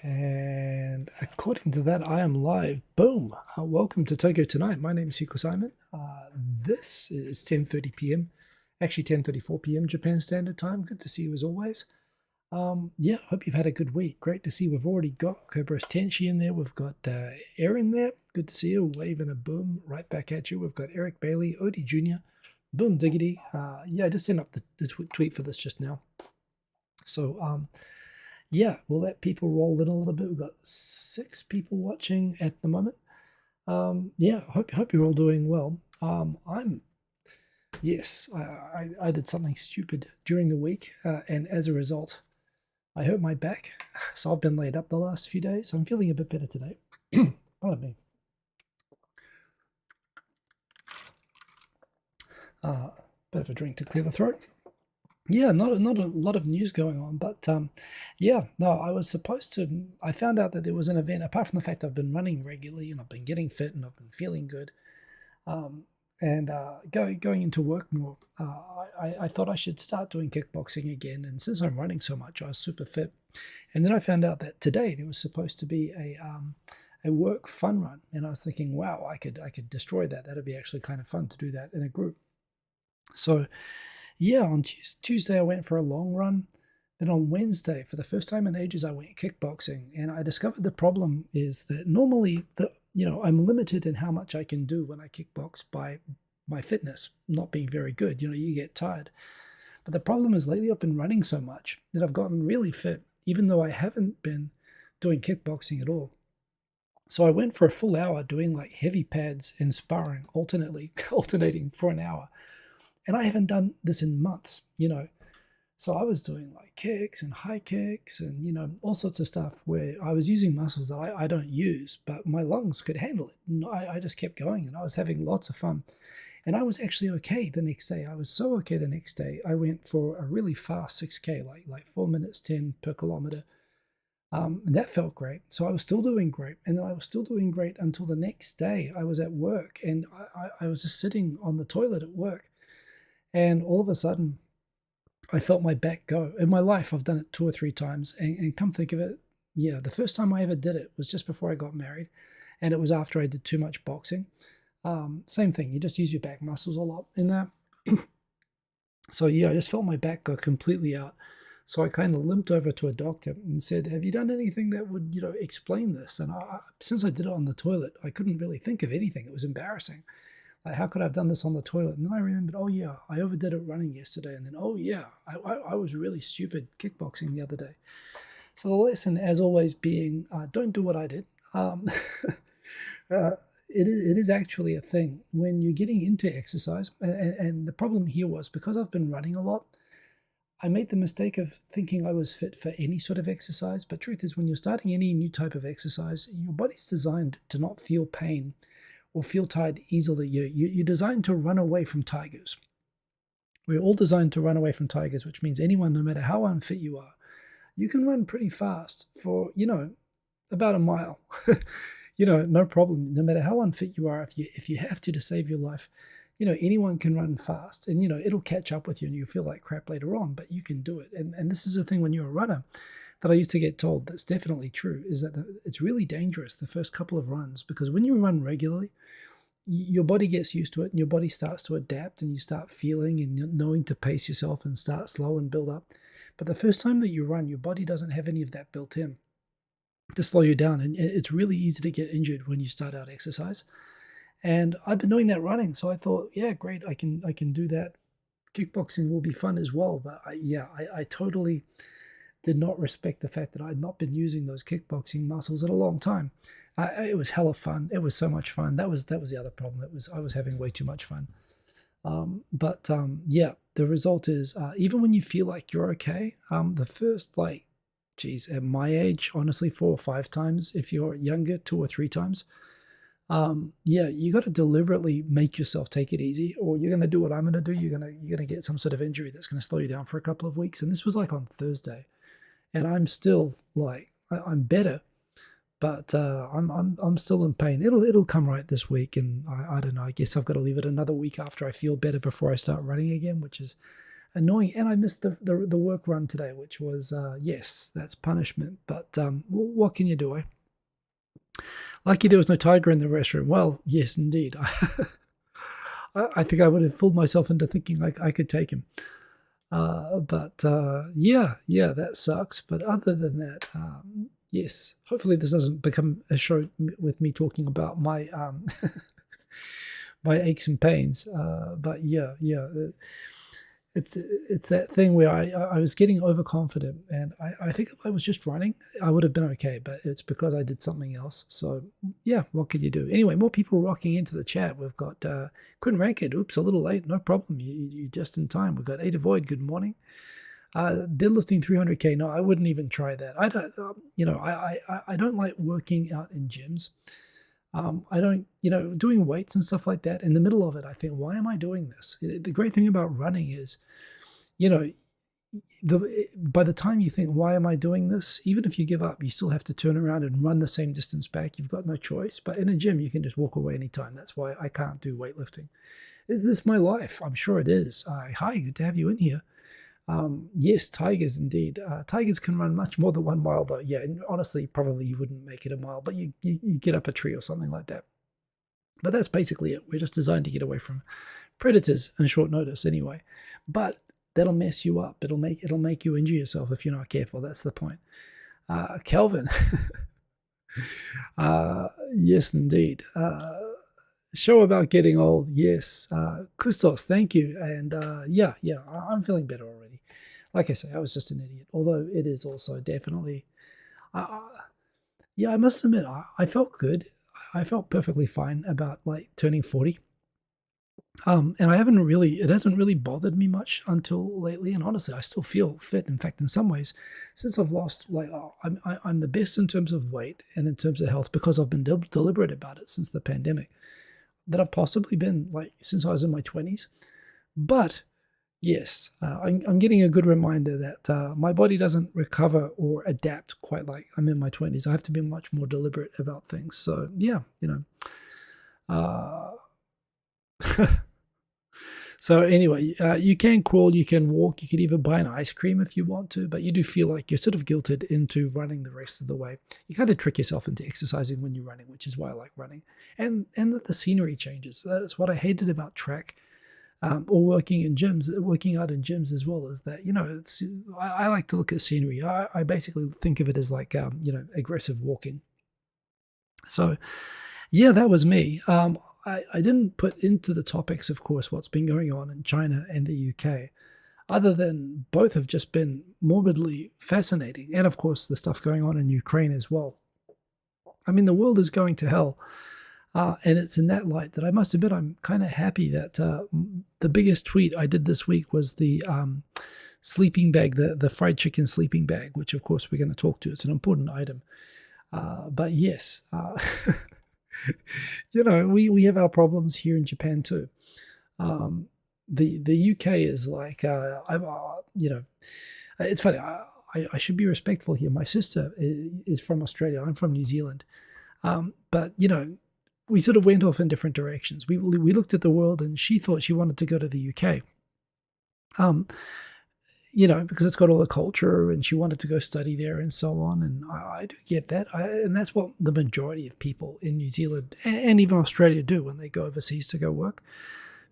And according to that, I am live. Boom! Welcome to Tokyo Tonight. My name is Hiko Simon. This is 10:30 p.m. Actually, 10:34 p.m. Japan Standard Time. Good to see you as always. Yeah, hope you've had a good week. Great to see we've already got Cobras Tenshi in there. We've got Aaron there. Good to see you. Wave and a boom right back at you. We've got Eric Bailey, Odie Jr. Boom diggity. Yeah, I just sent up the tweet for this just now. So, yeah, we'll let people roll in a little bit. We've got 6 people watching at the moment. Yeah, hope you're all doing well. Yes, I did something stupid during the week, and as a result, I hurt my back. So I've been laid up the last few days. I'm feeling a bit better today. Pardon me. Bit of a drink to clear the throat. Yeah, not a lot of news going on, but yeah, no, I was supposed to. I found out that there was an event. Apart from the fact I've been running regularly and I've been getting fit and I've been feeling good, um, and going into work more, I thought I should start doing kickboxing again. And since I'm running so much, I was super fit. And then I found out that today there was supposed to be a work fun run, and I was thinking, wow, I could destroy that. That'd be actually kind of fun to do that in a group. So yeah, on Tuesday I went for a long run. Then on Wednesday, for the first time in ages, I went kickboxing, and I discovered the problem is that normally I'm limited in how much I can do when I kickbox by my fitness not being very good. You get tired. But the problem is lately I've been running so much that I've gotten really fit, even though I haven't been doing kickboxing at all. So I went for a full hour doing like heavy pads and sparring alternating for an hour. And I haven't done this in months. So I was doing like kicks and high kicks and, all sorts of stuff where I was using muscles that I don't use, but my lungs could handle it. And I just kept going and I was having lots of fun. And I was actually okay the next day. I was so okay the next day. I went for a really fast 6K, like 4 minutes 10 per kilometer. And that felt great. So I was still doing great. And then I was still doing great until the next day. I was at work and I was just sitting on the toilet at work. And all of a sudden, I felt my back go. In my life, I've done it 2 or 3 times. And come think of it, yeah, the first time I ever did it was just before I got married. And it was after I did too much boxing. Same thing, you just use your back muscles a lot in that. So, yeah, I just felt my back go completely out. So I kind of limped over to a doctor and said, have you done anything that would, explain this? And since I did it on the toilet, I couldn't really think of anything. It was embarrassing. Like, how could I have done this on the toilet? And then I remembered, oh yeah, I overdid it running yesterday. And then, oh yeah, I was really stupid kickboxing the other day. So the lesson, as always, being don't do what I did. It is actually a thing when you're getting into exercise. And the problem here was because I've been running a lot, I made the mistake of thinking I was fit for any sort of exercise. But truth is, when you're starting any new type of exercise, your body's designed to not feel pain or feel tired easily. You're designed to run away from tigers. We're all designed to run away from tigers, which means anyone, no matter how unfit you are, you can run pretty fast for, about a mile. No problem. No matter how unfit you are, if you have to save your life, anyone can run fast and, it'll catch up with you and you'll feel like crap later on, but you can do it. And this is the thing when you're a runner that I used to get told that's definitely true is that it's really dangerous the first couple of runs because when you run regularly, your body gets used to it and your body starts to adapt and you start feeling and knowing to pace yourself and start slow and build up. But the first time that you run, your body doesn't have any of that built in to slow you down. And it's really easy to get injured when you start out exercise. And I've been doing that running. So I thought, yeah, great. I can do that. Kickboxing will be fun as well. But I totally did not respect the fact that I'd not been using those kickboxing muscles in a long time. It was hella fun. It was so much fun. That was the other problem. I was having way too much fun. Yeah, the result is even when you feel like you're okay, the first at my age, honestly, 4 or 5 times. If you're younger, 2 or 3 times. Yeah, you got to deliberately make yourself take it easy, or you're gonna do what I'm gonna do. You're gonna get some sort of injury that's gonna slow you down for a couple of weeks. And this was like on Thursday, and I'm still like I'm better, but I'm still in pain. It'll come right this week, and I don't know. I guess I've got to leave it another week after I feel better before I start running again, which is annoying. And I missed the work run today, which was, yes, that's punishment. But what can you do? Lucky there was no tiger in the restroom. Well, yes, indeed. I think I would have fooled myself into thinking like I could take him. But yeah, that sucks. But other than that, yes, hopefully this doesn't become a show with me talking about my my aches and pains. But yeah, it's that thing where I was getting overconfident, and I think if I was just running, I would have been okay. But it's because I did something else. So yeah, what could you do? Anyway, more people rocking into the chat. We've got couldn't rank it. Oops, a little late. No problem. You just in time. We've got Ada Void. Good morning. Deadlifting 300k. No, I wouldn't even try that. I don't. I don't like working out in gyms. I don't, doing weights and stuff like that. In the middle of it, I think, why am I doing this? The great thing about running is, you know, by the time you think, why am I doing this? Even if you give up, you still have to turn around and run the same distance back. You've got no choice. But in a gym, you can just walk away anytime. That's why I can't do weightlifting. Is this my life? I'm sure it is. Hi, good to have you in here. Yes, tigers indeed. Tigers can run much more than 1 mile, though. Yeah, and honestly, probably you wouldn't make it a mile, but you get up a tree or something like that. But that's basically it. We're just designed to get away from predators in short notice, anyway. But that'll mess you up. It'll make you injure yourself if you're not careful. That's the point. Kelvin. Yes, indeed. Show about getting old. Yes. Kustos, thank you. And yeah, I'm feeling better already. Like I say, I was just an idiot. Although it is also definitely, yeah, I must admit, I felt good. I felt perfectly fine about like turning 40. And it hasn't really bothered me much until lately. And honestly, I still feel fit. In fact, in some ways, since I've lost, I'm the best in terms of weight and in terms of health because I've been deliberate about it since the pandemic that I've possibly been like since I was in my 20s. But yes, I'm getting a good reminder that my body doesn't recover or adapt quite like I'm in my 20s. I have to be much more deliberate about things. So yeah, So anyway, you can crawl, you can walk, you could even buy an ice cream if you want to, but you do feel like you're sort of guilted into running the rest of the way. You kind of trick yourself into exercising when you're running, which is why I like running. And that the scenery changes. That's what I hated about track or working out in gyms as well, is that, I like to look at scenery. I basically think of it as like, aggressive walking. So yeah, that was me. I didn't put into the topics, of course, what's been going on in China and the UK, other than both have just been morbidly fascinating. And of course, the stuff going on in Ukraine as well. I mean, the world is going to hell. And it's in that light that I must admit I'm kind of happy that the biggest tweet I did this week was the sleeping bag, the fried chicken sleeping bag, which of course we're going to talk to. It's an important item. But yes, we have our problems here in Japan too. The UK is like, it's funny. I should be respectful here. My sister is from Australia. I'm from New Zealand. But we sort of went off in different directions. We looked at the world, and she thought she wanted to go to the UK. Because it's got all the culture, and she wanted to go study there and so on. And I do get that. And that's what the majority of people in New Zealand and even Australia do when they go overseas to go work.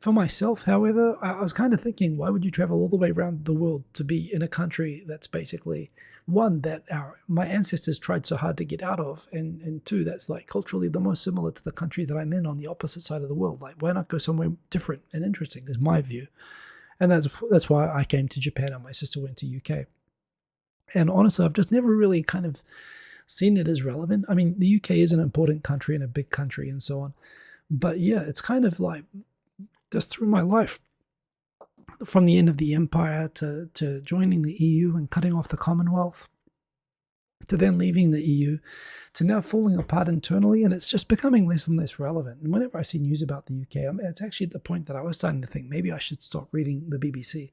For myself, however, I was kind of thinking, why would you travel all the way around the world to be in a country that's basically, one, that my ancestors tried so hard to get out of, and two, that's like culturally the most similar to the country that I'm in on the opposite side of the world. Like, why not go somewhere different and interesting, is my view. And that's why I came to Japan and my sister went to UK. And honestly, I've just never really kind of seen it as relevant. I mean, the UK is an important country and a big country and so on. But yeah, it's kind of like just through my life, from the end of the empire to joining the EU and cutting off the Commonwealth, to then leaving the EU, to now falling apart internally, and it's just becoming less and less relevant. And whenever I see news about the UK, it's actually at the point that I was starting to think maybe I should stop reading the BBC,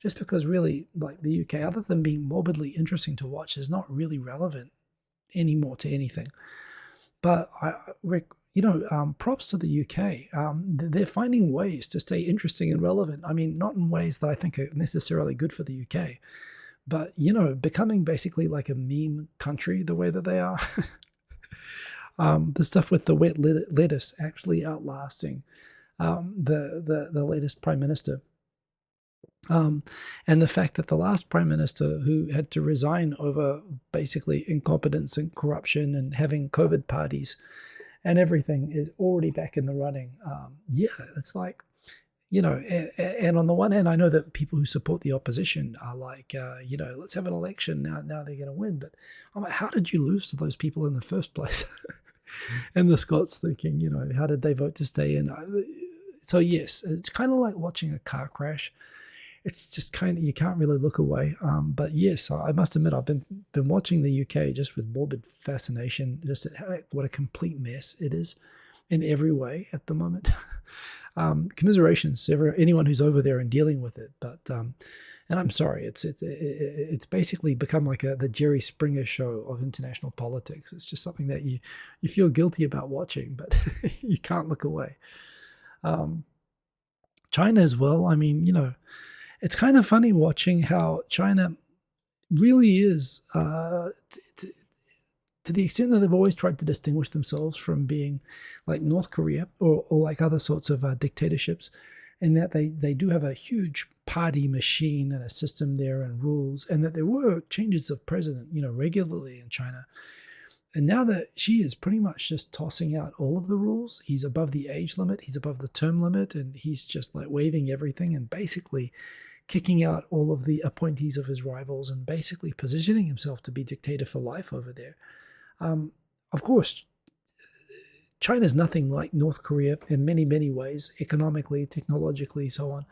just because really, like, the UK, other than being morbidly interesting to watch, is not really relevant anymore to anything. But props to the UK. They're finding ways to stay interesting and relevant. I mean, not in ways that I think are necessarily good for the UK, but becoming basically like a meme country the way that they are. The stuff with the wet lettuce actually outlasting the latest prime minister. And the fact that the last prime minister, who had to resign over basically incompetence and corruption and having COVID parties and everything, is already back in the running. Yeah, it's like, and on the one hand, I know that people who support the opposition are like, let's have an election now. Now they're going to win. But I'm like, how did you lose to those people in the first place? And the Scots thinking, how did they vote to stay in? So yes, it's kind of like watching a car crash. It's just kind of, you can't really look away. But yes, I must admit, I've been watching the UK just with morbid fascination, just at what a complete mess it is in every way at the moment. Commiserations to anyone who's over there and dealing with it. But and I'm sorry, it's basically become like the Jerry Springer show of international politics. It's just something that you feel guilty about watching, but you can't look away. China as well. I mean, it's kind of funny watching how China really is, to the extent that they've always tried to distinguish themselves from being like North Korea or like other sorts of dictatorships, in that they do have a huge party machine and a system there and rules, and that there were changes of president, regularly in China. And now that Xi is pretty much just tossing out all of the rules, he's above the age limit, he's above the term limit, and he's just like waiving everything and basically kicking out all of the appointees of his rivals and basically positioning himself to be dictator for life over there. Of course, China's nothing like North Korea in many, many ways, economically, technologically, so on.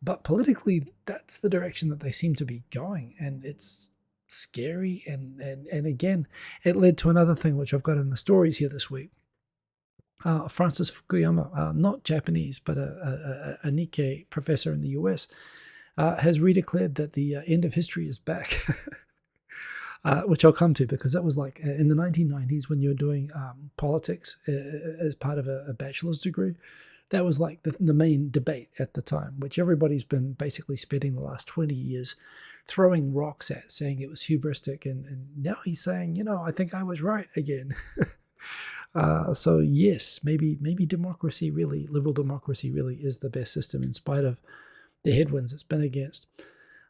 But politically, that's the direction that they seem to be going. And it's scary. And again, it led to another thing, which I've got in the stories here this week. Francis Fukuyama, not Japanese, but a Nikkei professor in the US, has redeclared that the end of history is back. Which I'll come to, because that was like in the 1990s when you're doing politics as part of a bachelor's degree. That was like the main debate at the time, which everybody's been basically spending the last 20 years throwing rocks at, saying it was hubristic. And now he's saying, I think I was right again. So yes, maybe democracy really, liberal democracy really is the best system in spite of the headwinds it's been against.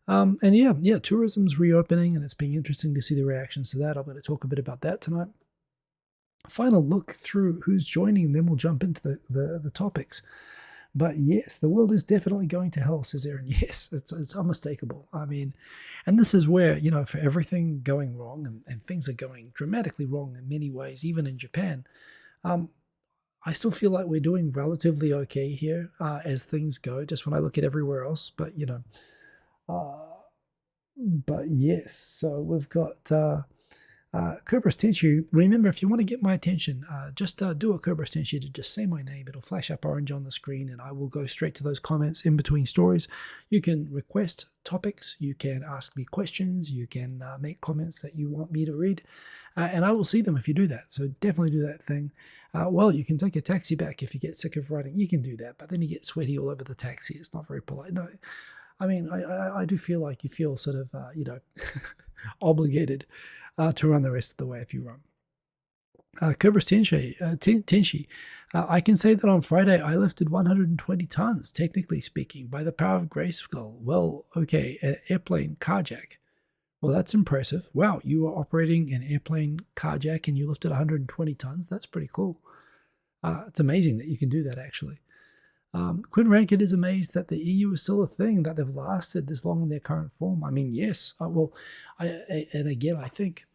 And yeah, tourism's reopening, and it's been interesting to see the reactions to that. I'm going to talk a bit about that tonight. Final look through who's joining, and then we'll jump into the topics. But yes, the world is definitely going to hell, says Aaron. Yes, it's unmistakable. I mean, and this is where, for everything going wrong, and things are going dramatically wrong in many ways, even in Japan, I still feel like we're doing relatively okay here as things go, just when I look at everywhere else. But, but yes, so we've got Kerberos Tenshi. Remember, if you want to get my attention, just do a Kerberos Tenshi to just say my name. It'll flash up orange on the screen, and I will go straight to those comments in between stories. You can request topics, you can ask me questions, you can make comments that you want me to read, and I will see them if you do that. So definitely do that thing. Well, you can take a taxi back if you get sick of writing. You can do that, but then you get sweaty all over the taxi. It's not very polite. No, I mean, I do feel like you feel sort of, obligated to run the rest of the way if you run. Kerberos Tenshi, I can say that on Friday I lifted 120 tons, technically speaking, by the power of Grayskull. Well, okay, an airplane carjack. Well, that's impressive. Wow, you were operating an airplane carjack and you lifted 120 tons. That's pretty cool. It's amazing that you can do that, actually. Quinn Rankin is amazed that the EU is still a thing, that they've lasted this long in their current form. I mean, yes. And again, I think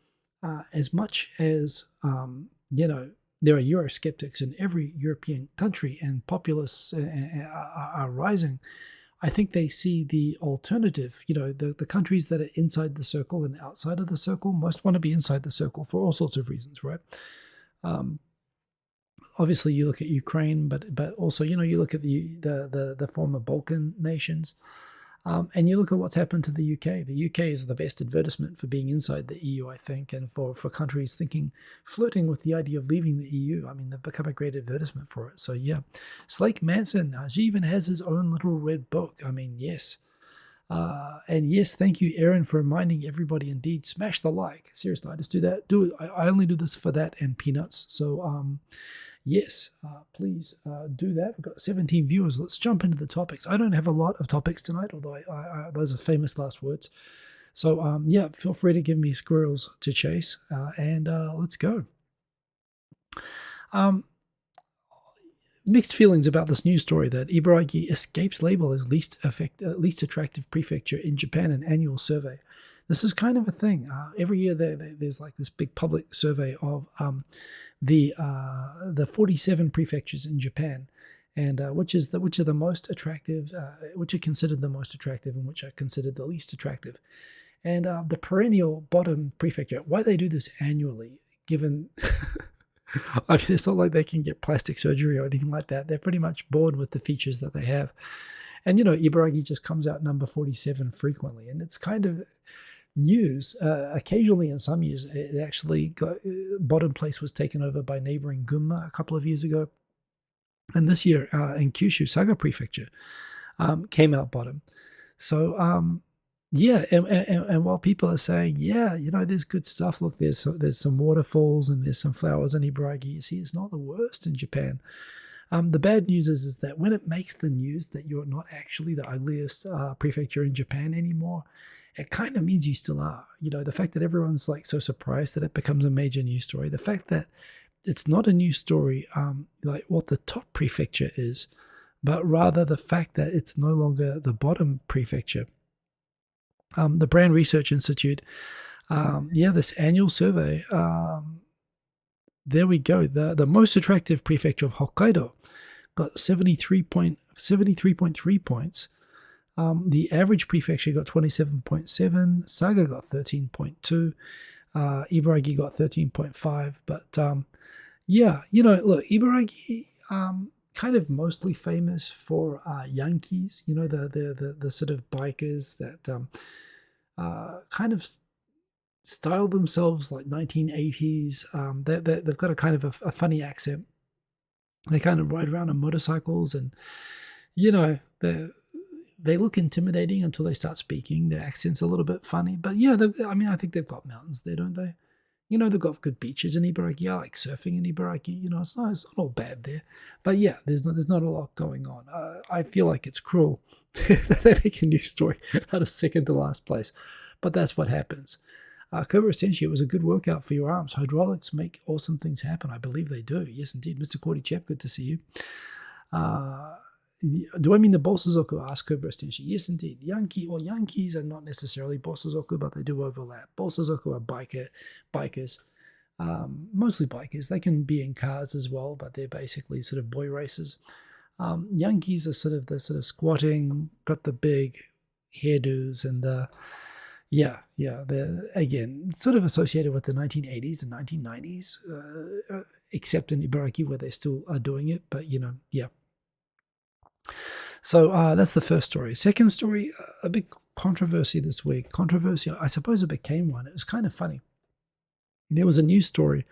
as much as, there are Eurosceptics in every European country and populists are rising, I think they see the alternative. The countries that are inside the circle and outside of the circle, most want to be inside the circle for all sorts of reasons, right? Obviously, you look at Ukraine, but also, you look at the former Balkan nations. And you look at what's happened to the UK. The UK is the best advertisement for being inside the EU, I think, and for countries flirting with the idea of leaving the EU. I mean, they've become a great advertisement for it. So, yeah. Slake Manson, she even has his own little red book. I mean, yes. And yes, thank you, Aaron, for reminding everybody. Indeed, smash the like. Seriously, I just do that. I only do this for that and peanuts. So, yes, please do that. We've got 17 viewers. Let's jump into the topics. I don't have a lot of topics tonight, although those are famous last words. So, yeah, feel free to give me squirrels to chase, and let's go. Mixed feelings about this news story that Ibaraki escapes label as least attractive prefecture in Japan, an annual survey. This is kind of a thing. Every year there's like this big public survey of the 47 prefectures in Japan, and which are the most attractive, which are considered the most attractive, and which are considered the least attractive. And the perennial bottom prefecture. Why they do this annually, given I mean, it's not like they can get plastic surgery or anything like that. They're pretty much born with the features that they have. And, Ibaraki just comes out number 47 frequently. And it's kind of news. Occasionally, in some years, it actually bottom place was taken over by neighboring Gunma a couple of years ago. And this year, in Kyushu, Saga Prefecture came out bottom. So, yeah, and while people are saying, yeah, there's good stuff. Look, there's some waterfalls and there's some flowers in Ibaraki. You see, it's not the worst in Japan. The bad news is that when it makes the news that you're not actually the ugliest prefecture in Japan anymore, it kind of means you still are. The fact that everyone's like so surprised that it becomes a major news story. The fact that it's not a news story like what the top prefecture is, but rather the fact that it's no longer the bottom prefecture. The Brand Research Institute, this annual survey, there we go. The most attractive prefecture of Hokkaido got 73.3 points. The average prefecture got 27.7. Saga got 13.2. Ibaraki got 13.5. But look, Ibaraki kind of mostly famous for Yankees. The sort of bikers that kind of style themselves like 1980s. They've got a kind of a funny accent. They kind of ride around on motorcycles, and they look intimidating until they start speaking. Their accent's a little bit funny, but yeah, I think they've got mountains there, don't they? They've got good beaches in Ibaraki. I like surfing in Ibaraki. It's not all bad there. But yeah, there's not a lot going on. I feel like it's cruel that they make a news story out of second to last place. But that's what happens. Cobra Senshi, it was a good workout for your arms. Hydraulics make awesome things happen. I believe they do. Yes, indeed. Mr. Cordy Chep, good to see you. Do I mean the Bosozoku? Asked Cobra Senshi. Yes, indeed. Yankees are not necessarily Bosozoku, but they do overlap. Bosozoku are bikers. Mostly bikers. They can be in cars as well, but they're basically sort of boy racers. Yankees are sort of squatting, got the big hairdos, and they're again sort of associated with the 1980s and 1990s, except in Ibaraki where they still are doing it. But yeah. So that's the first story. Second story, a big controversy this week. Controversy, I suppose it became one. It was kind of funny. There was a news story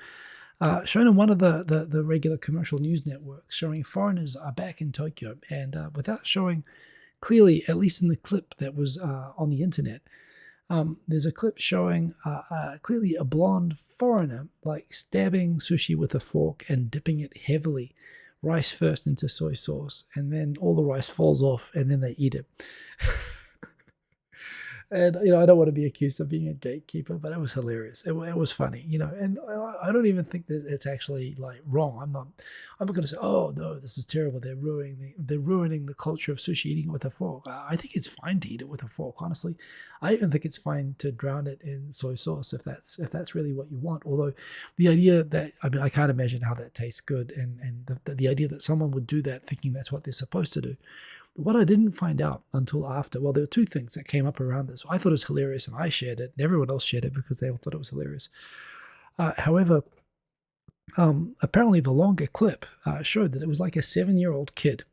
shown on one of the regular commercial news networks showing foreigners are back in Tokyo, and without showing clearly, at least in the clip that was on the internet, there's a clip showing clearly a blonde foreigner like stabbing sushi with a fork and dipping it heavily, rice first, into soy sauce, and then all the rice falls off and then they eat it. And, I don't want to be accused of being a gatekeeper, but it was hilarious. It was funny, and I don't even think that it's actually like wrong. I'm not going to say, oh no, this is terrible. They're ruining the culture of sushi, eating it with a fork. I think it's fine to eat it with a fork, honestly. I even think it's fine to drown it in soy sauce if that's really what you want. Although the idea that, I can't imagine how that tastes good, and the idea that someone would do that thinking that's what they're supposed to do. What I didn't find out until after, well, there were two things that came up around this. I thought it was hilarious, and I shared it, and everyone else shared it because they all thought it was hilarious. However, apparently the longer clip showed that it was like a 7-year-old kid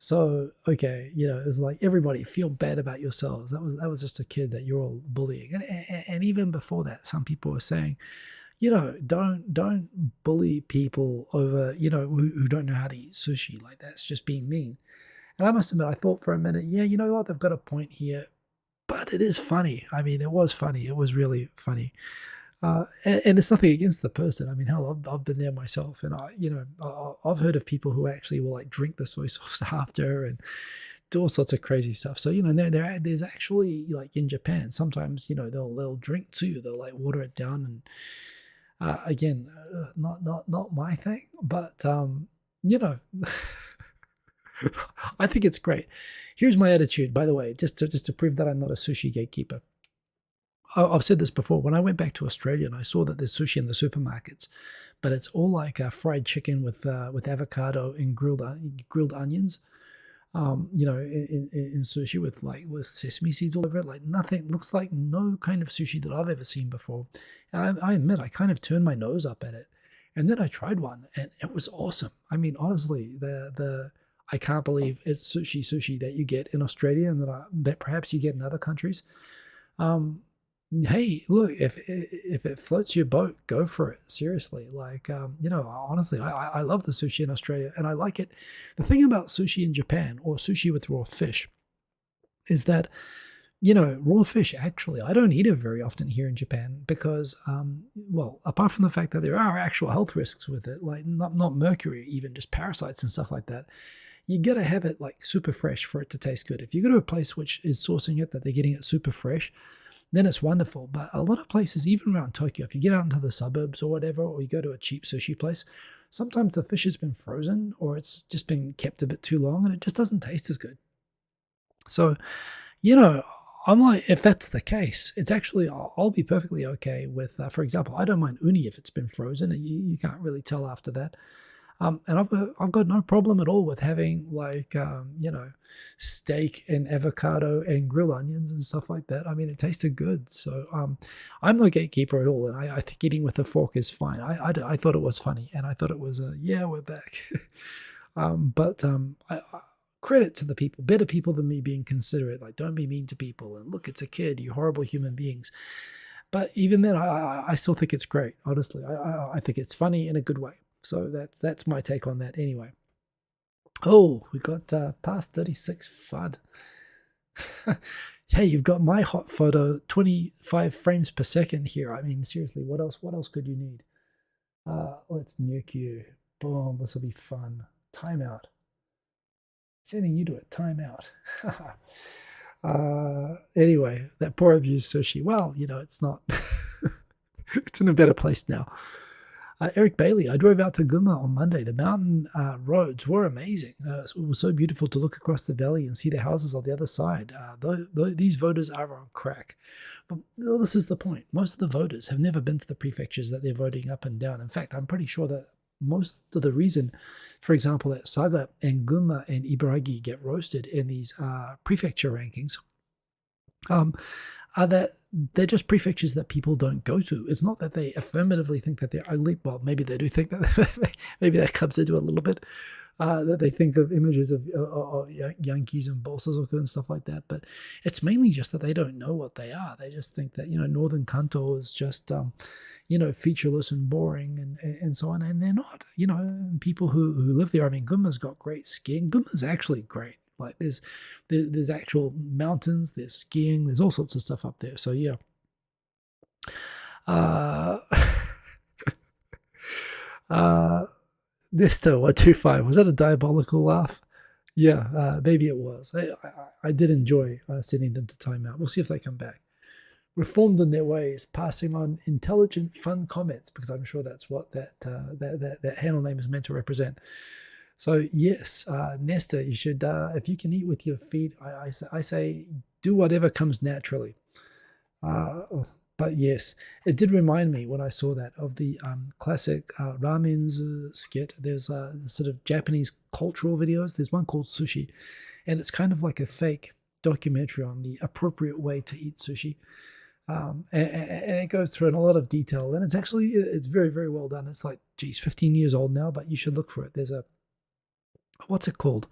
So okay, it was like everybody feel bad about yourselves. That was just a kid that you're all bullying, and even before that, some people were saying, don't bully people over, who don't know how to eat sushi. Like that's just being mean. And I must admit, I thought for a minute, yeah, you know what, they've got a point here, but it is funny. I mean, it was funny. It was really funny. And it's nothing against the person. I mean, hell, I've been there myself, and I've heard of people who actually will like drink the soy sauce after and do all sorts of crazy stuff. So there's actually like in Japan, sometimes they'll drink too. They'll like water it down, and again, not my thing, but you know. I think it's great. Here's my attitude, by the way, just to prove that I'm not a sushi gatekeeper. I've said this before. When I went back to Australia and I saw that there's sushi in the supermarkets, but it's all like fried chicken with avocado and grilled onions. In sushi with sesame seeds all over it, like nothing looks like no kind of sushi that I've ever seen before. And I admit I kind of turned my nose up at it, and then I tried one and it was awesome. I mean, honestly, the I can't believe it's sushi that you get in Australia and that perhaps you get in other countries. Um, Hey, look, if it floats your boat, go for it. Seriously, like honestly, I love the sushi in Australia, and I like it. The thing about sushi in Japan or sushi with raw fish is that raw fish. Actually, I don't eat it very often here in Japan because, well, apart from the fact that there are actual health risks with it, like not mercury, even just parasites and stuff like that. You gotta have it like super fresh for it to taste good. If you go to a place which is sourcing it, that they're getting it super fresh, then it's wonderful. But a lot of places, even around Tokyo, if you get out into the suburbs or whatever, or you go to a cheap sushi place, sometimes the fish has been frozen or it's just been kept a bit too long and it just doesn't taste as good. So, you know, I'm like, if that's the case, it's actually, I'll be perfectly okay with, for example, I don't mind uni if it's been frozen. You can't really tell after that. And I've got no problem at all with having like steak and avocado and grilled onions and stuff like that. I mean, it tasted good, so I'm no gatekeeper at all, and I think eating with a fork is fine. I thought it was funny, and I thought it was yeah, we're back. But credit to the people, better people than me being considerate. Like, don't be mean to people, and look, it's a kid, you horrible human beings. But even then, I still think it's great. Honestly, I think it's funny in a good way. So that's my take on that anyway. Oh, we got past 36 FUD. Hey, you've got my hot photo, 25 frames per second here. I mean, seriously, what else could you need? Let's nuke you. Boom, this will be fun. Timeout. Sending you to a timeout. Anyway, that poor abused sushi. Well, it's not. It's in a better place now. Eric Bailey, I drove out to Gunma on Monday. The mountain roads were amazing. It was so beautiful to look across the valley and see the houses on the other side. These voters are on crack. But this is the point. Most of the voters have never been to the prefectures that they're voting up and down. In fact, I'm pretty sure that most of the reason, for example, that Saga and Gunma and Ibaragi get roasted in these prefecture rankings are that they're just prefectures that people don't go to. It's not that they affirmatively think that they're ugly. Well, maybe they do think that. Maybe that comes into it a little bit. That they think of images of Yankees and Bolsazoku and stuff like that. But it's mainly just that they don't know what they are. They just think that, Northern Kanto is just, featureless and boring and so on. And they're not. People who live there, I mean, Gunma's got great skiing. Gunma's actually great. Like there's actual mountains, there's skiing, there's all sorts of stuff up there. So yeah. Nesta 125, was that a diabolical laugh? Yeah, maybe it was. I did enjoy sending them to timeout. We'll see if they come back. Reformed in their ways, passing on intelligent, fun comments, because I'm sure that's what that handle name is meant to represent. So yes, Nesta, you should, if you can eat with your feet, I say do whatever comes naturally. But yes, it did remind me when I saw that of the classic Ramen's skit. There's sort of Japanese cultural videos. There's one called Sushi, and it's kind of like a fake documentary on the appropriate way to eat sushi. And it goes through in a lot of detail, and it's very, very well done. It's like, geez, 15 years old now, but you should look for it. There's what's it called?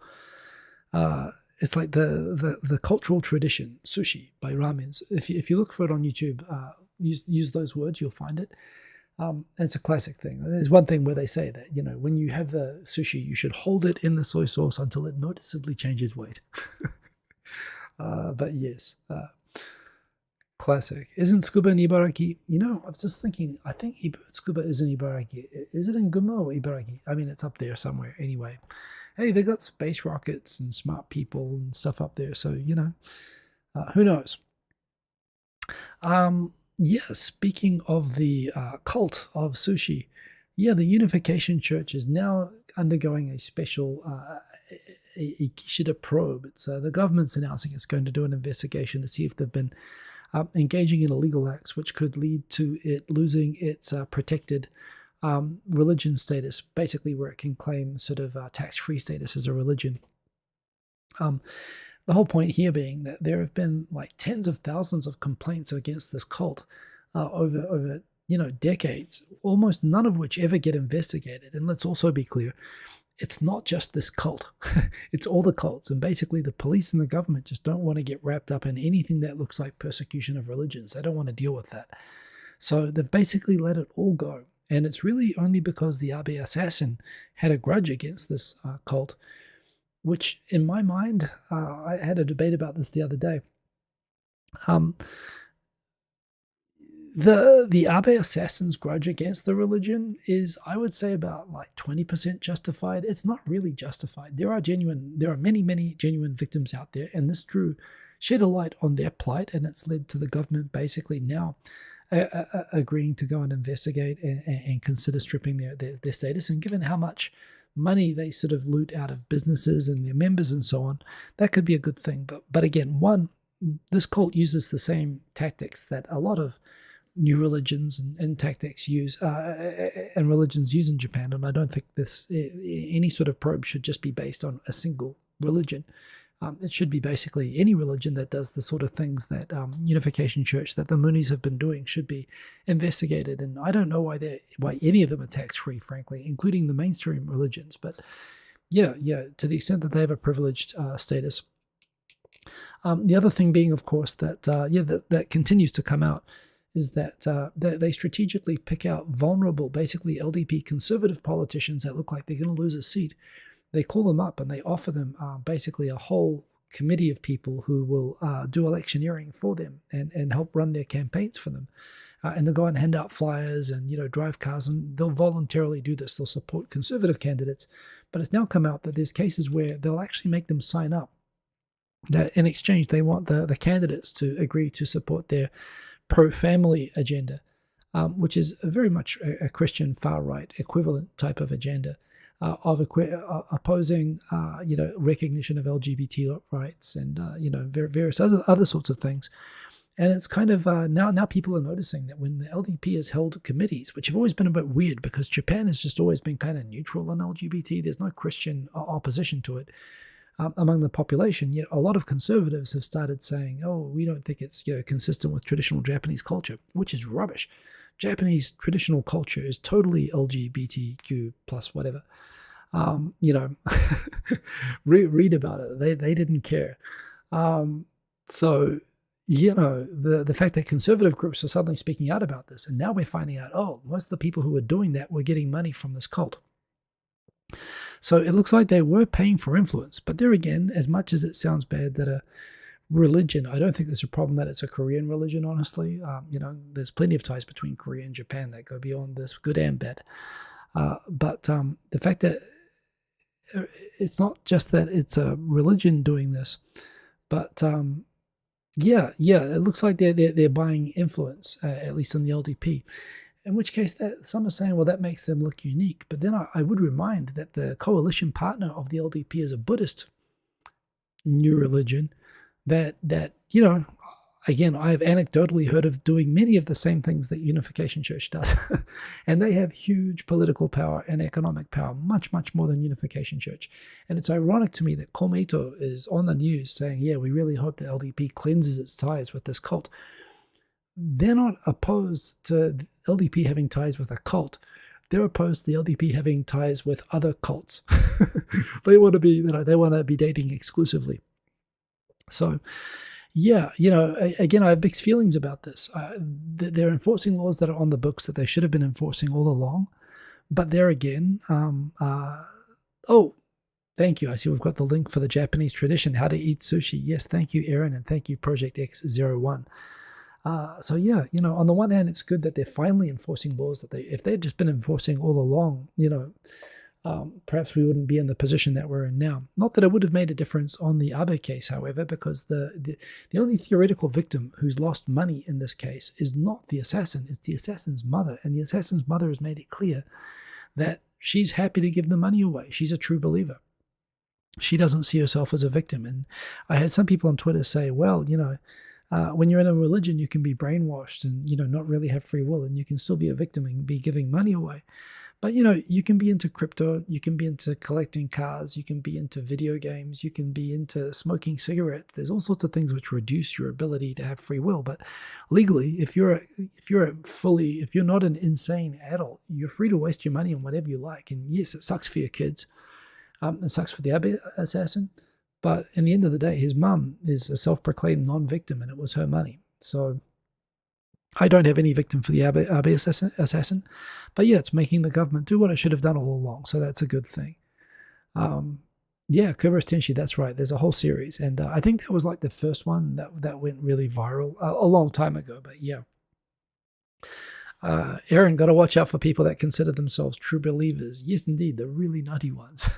It's like the cultural tradition, sushi by ramens. If you look for it on YouTube, use those words, you'll find it. It's a classic thing. There's one thing where they say that, when you have the sushi, you should hold it in the soy sauce until it noticeably changes weight. But yes, classic. Isn't Scuba in Ibaraki? I was just thinking, I think Scuba is in Ibaraki. Is it in Gunma or Ibaraki? I mean, it's up there somewhere anyway. Hey, they got space rockets and smart people and stuff up there. So, who knows? Yeah, speaking of the cult of sushi, yeah, the Unification Church is now undergoing a special Kishida probe. It's the government's announcing it's going to do an investigation to see if they've been engaging in illegal acts, which could lead to it losing its protected religion status, basically where it can claim sort of tax-free status as a religion. The whole point here being that there have been like tens of thousands of complaints against this cult over decades, almost none of which ever get investigated. And let's also be clear, it's not just this cult, it's all the cults. And basically the police and the government just don't want to get wrapped up in anything that looks like persecution of religions. They don't want to deal with that. So they've basically let it all go. And it's really only because the Abe assassin had a grudge against this cult, which in my mind, I had a debate about this the other day. The Abe assassin's grudge against the religion is, I would say, about like 20% justified. It's not really justified. There are many, many genuine victims out there, and this shed a light on their plight, and it's led to the government basically now agreeing to go and investigate and consider stripping their status. And given how much money they sort of loot out of businesses and their members and so on, that could be a good thing. But again, this cult uses the same tactics that a lot of new religions and tactics use and religions use in Japan. And I don't think any sort of probe should just be based on a single religion. It should be basically any religion that does the sort of things that Unification Church, that the Moonies have been doing, should be investigated. And I don't know why any of them are tax-free, frankly, including the mainstream religions. But yeah, to the extent that they have a privileged status. The other thing being, of course, that continues to come out is that they strategically pick out vulnerable, basically LDP conservative politicians that look like they're going to lose a seat. They call them up and they offer them basically a whole committee of people who will do electioneering for them and help run their campaigns for them. And they'll go and hand out flyers and drive cars, and they'll voluntarily do this. They'll support conservative candidates. But it's now come out that there's cases where they'll actually make them sign up, that in exchange they want the candidates to agree to support their pro-family agenda, which is very much a Christian far-right equivalent type of agenda. Of opposing, recognition of LGBT rights and various other sorts of things, and it's kind of now people are noticing that when the LDP has held committees, which have always been a bit weird because Japan has just always been kind of neutral on LGBT. There's no Christian opposition to it among the population. Yet a lot of conservatives have started saying, "Oh, we don't think it's consistent with traditional Japanese culture," which is rubbish. Japanese traditional culture is totally LGBTQ plus whatever. Read about it. They didn't care. So the fact that conservative groups are suddenly speaking out about this, and now we're finding out, most of the people who were doing that were getting money from this cult. So it looks like they were paying for influence. But there again, as much as it sounds bad that a religion, I don't think there's a problem that it's a Korean religion, honestly. There's plenty of ties between Korea and Japan that go beyond this, good and bad. But the fact that it's not just that it's a religion doing this, but it looks like they're buying influence, at least in the LDP. In which case, some are saying, well, that makes them look unique. But then I would remind that the coalition partner of the LDP is a Buddhist new religion that again, I have anecdotally heard of doing many of the same things that Unification Church does. And they have huge political power and economic power, much, much more than Unification Church. And it's ironic to me that Komeito is on the news saying, yeah, we really hope the LDP cleanses its ties with this cult. They're not opposed to LDP having ties with a cult. they're opposed to the LDP having ties with other cults. They want to be dating exclusively. So, yeah, again, I have mixed feelings about this. They're enforcing laws that are on the books that they should have been enforcing all along. But there again, oh, thank you. I see we've got the link for the Japanese tradition, how to eat sushi. Yes, thank you, Aaron, and thank you, Project X01. So yeah, on the one hand, it's good that they're finally enforcing laws that if they'd just been enforcing all along, perhaps we wouldn't be in the position that we're in now. Not that it would have made a difference on the Abe case, however, because the only theoretical victim who's lost money in this case is not the assassin, it's the assassin's mother. And the assassin's mother has made it clear that she's happy to give the money away. She's a true believer. She doesn't see herself as a victim. And I had some people on Twitter say, well, when you're in a religion, you can be brainwashed and, not really have free will, and you can still be a victim and be giving money away. But, you can be into crypto, you can be into collecting cars, you can be into video games, you can be into smoking cigarettes. There's all sorts of things which reduce your ability to have free will. But legally, if you're not an insane adult, you're free to waste your money on whatever you like. And yes, it sucks for your kids. It sucks for the Abe assassin. But in the end of the day, his mum is a self-proclaimed non-victim, and it was her money. So I don't have any victim for the Abe assassin. But yeah, it's making the government do what it should have done all along. So that's a good thing. Yeah, Kubri's Tenshi, that's right. There's a whole series. And I think that was like the first one that went really viral a long time ago. But yeah. Aaron, got to watch out for people that consider themselves true believers. Yes, indeed, the really nutty ones.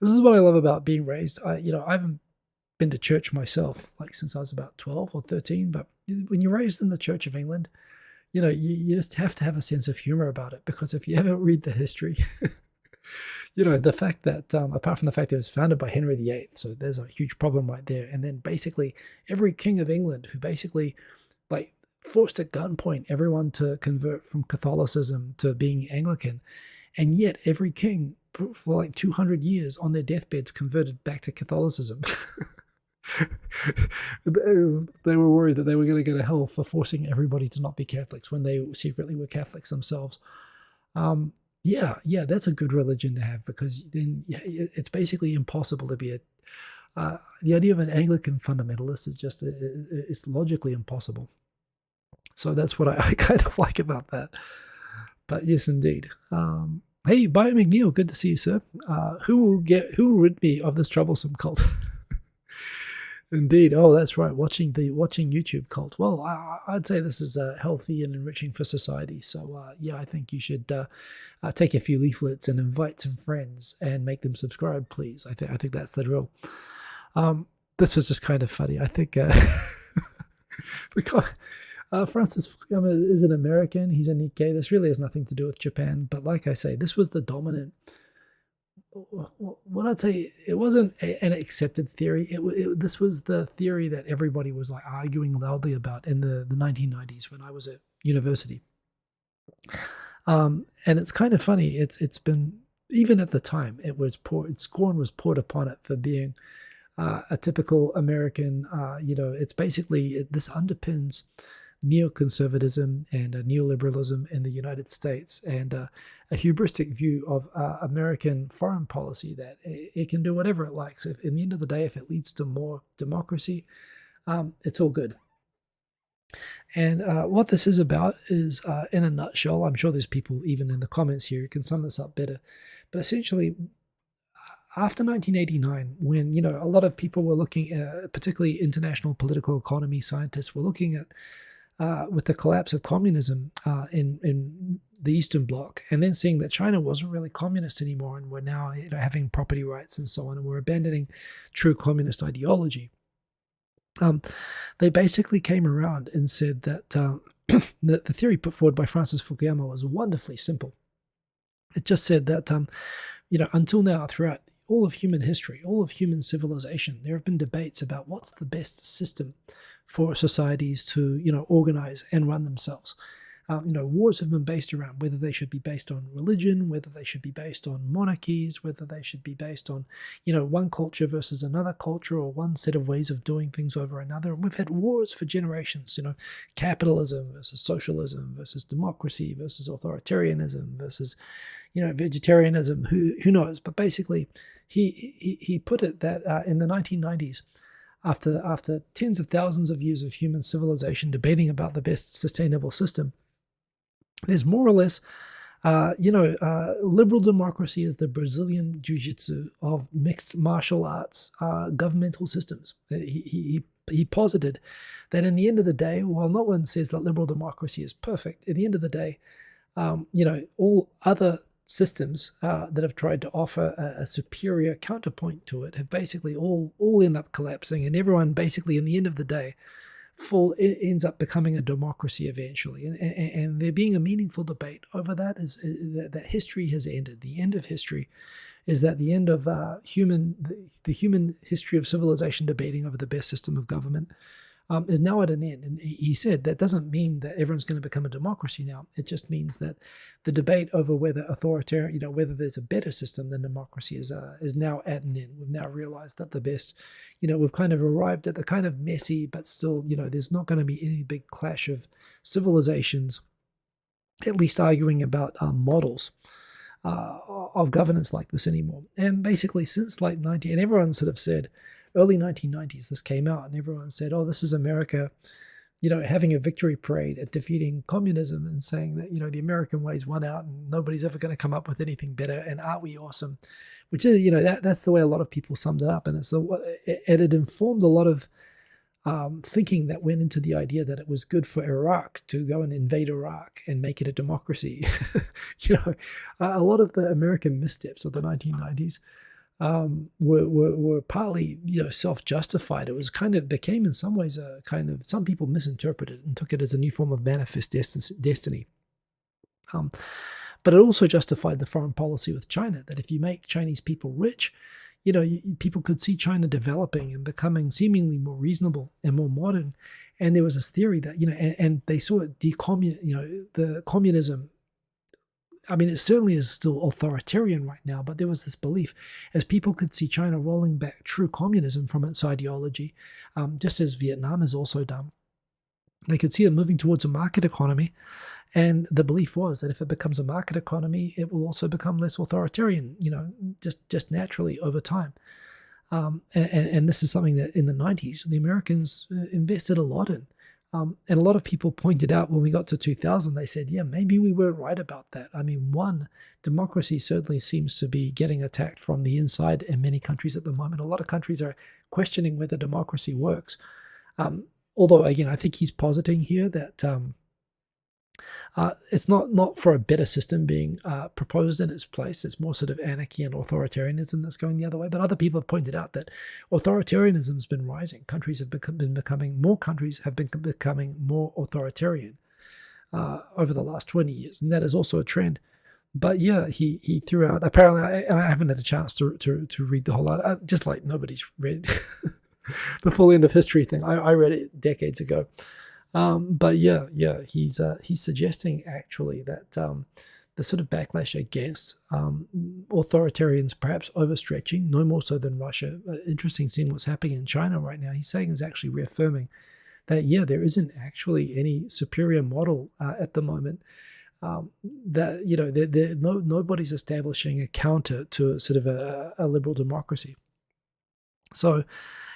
This is what I love about being raised. I haven't been to church myself, like since I was about 12 or 13. But when you're raised in the Church of England, you just have to have a sense of humor about it. Because if you ever read the history, the fact that, apart from the fact that it was founded by Henry VIII, so there's a huge problem right there. And then basically every king of England who basically forced at gunpoint everyone to convert from Catholicism to being Anglican. And yet every king for 200 years on their deathbeds converted back to Catholicism. They were worried that they were going to go to hell for forcing everybody to not be Catholics when they secretly were Catholics themselves. Yeah, that's a good religion to have, because then it's basically impossible to be the idea of an Anglican fundamentalist is just, it's logically impossible. So that's what I kind of like about that. But yes, indeed. Hey, Bio McNeil, good to see you, sir. Who will rid me of this troublesome cult? Indeed. Oh, that's right. Watching YouTube cult. Well, I'd say this is healthy and enriching for society. So yeah, I think you should take a few leaflets and invite some friends and make them subscribe, please. I think that's the drill. This was just kind of funny. I think because Francis Fukuyama is an American. He's a Nikkei. This really has nothing to do with Japan. But like I say, this was the dominant. What I'd say, it wasn't an accepted theory. This was the theory that everybody was arguing loudly about in the 1990s when I was at university. And it's kind of funny. It's been, even at the time, scorn was poured upon it for being a typical American. It's basically, this underpins neoconservatism and neoliberalism in the United States, and a hubristic view of American foreign policy that it can do whatever it likes. If, in the end of the day, if it leads to more democracy, it's all good. And what this is about is, in a nutshell, I'm sure there's people even in the comments here who can sum this up better, but essentially, after 1989, when a lot of people were looking at, particularly international political economy scientists were looking at, with the collapse of communism in the Eastern Bloc, and then seeing that China wasn't really communist anymore, and we're now having property rights and so on, and we're abandoning true communist ideology. They basically came around and said that the theory put forward by Francis Fukuyama was wonderfully simple. It just said that until now, throughout all of human history, all of human civilization, there have been debates about what's the best system for societies to, organize and run themselves. Wars have been based around whether they should be based on religion, whether they should be based on monarchies, whether they should be based on, one culture versus another culture, or one set of ways of doing things over another. And we've had wars for generations, capitalism versus socialism versus democracy versus authoritarianism versus, vegetarianism, who knows? But basically, he put it that in the 1990s, after tens of thousands of years of human civilization debating about the best sustainable system, there's more or less, liberal democracy is the Brazilian jiu-jitsu of mixed martial arts governmental systems. He posited that in the end of the day, while no one says that liberal democracy is perfect, at the end of the day, all other systems that have tried to offer a superior counterpoint to it have basically all end up collapsing, and everyone basically, in the end of the day, ends up becoming a democracy eventually. And there being a meaningful debate over that is that history has ended. The end of history is that the end of the human history of civilization debating over the best system of government is now at an end. And he said that doesn't mean that everyone's going to become a democracy now. It just means that the debate over whether whether there's a better system than democracy is now at an end. We've now realized that the best, we've kind of arrived at the kind of messy, but still, there's not going to be any big clash of civilizations, at least arguing about models of governance like this anymore. And basically since and everyone sort of said, early 1990s, this came out, and everyone said, oh, this is America, having a victory parade at defeating communism and saying that, the American way's won out and nobody's ever going to come up with anything better. And aren't we awesome? Which is, that's the way a lot of people summed it up. And it informed a lot of thinking that went into the idea that it was good for Iraq to go and invade Iraq and make it a democracy. A lot of the American missteps of the 1990s were partly, self-justified. It was became in some ways some people misinterpreted it and took it as a new form of manifest destiny. But it also justified the foreign policy with China, that if you make Chinese people rich, people could see China developing and becoming seemingly more reasonable and more modern. And there was this theory that, and they saw it the communism. I mean, it certainly is still authoritarian right now, but there was this belief, as people could see China rolling back true communism from its ideology, just as Vietnam has also done. They could see it moving towards a market economy, and the belief was that if it becomes a market economy, it will also become less authoritarian, just naturally over time. And this is something that in the 90s, the Americans invested a lot in. And a lot of people pointed out when we got to 2000, they said, yeah, maybe we were right about that. I mean, democracy certainly seems to be getting attacked from the inside in many countries at the moment. A lot of countries are questioning whether democracy works. Although, again, I think he's positing here that it's not for a better system being proposed in its place. It's more sort of anarchy and authoritarianism that's going the other way. But other people have pointed out that authoritarianism has been rising. More countries have been becoming more authoritarian over the last 20 years, and that is also a trend. But yeah, he threw out, apparently, and I haven't had a chance to read the whole lot, just like nobody's read the full end of history thing. I read it decades ago. But yeah, he's suggesting actually that the sort of backlash against authoritarians perhaps overstretching, no more so than Russia. Interesting seeing what's happening in China right now. He's saying is actually reaffirming that, yeah, there isn't actually any superior model at the moment. That nobody's establishing a counter to sort of a liberal democracy. So,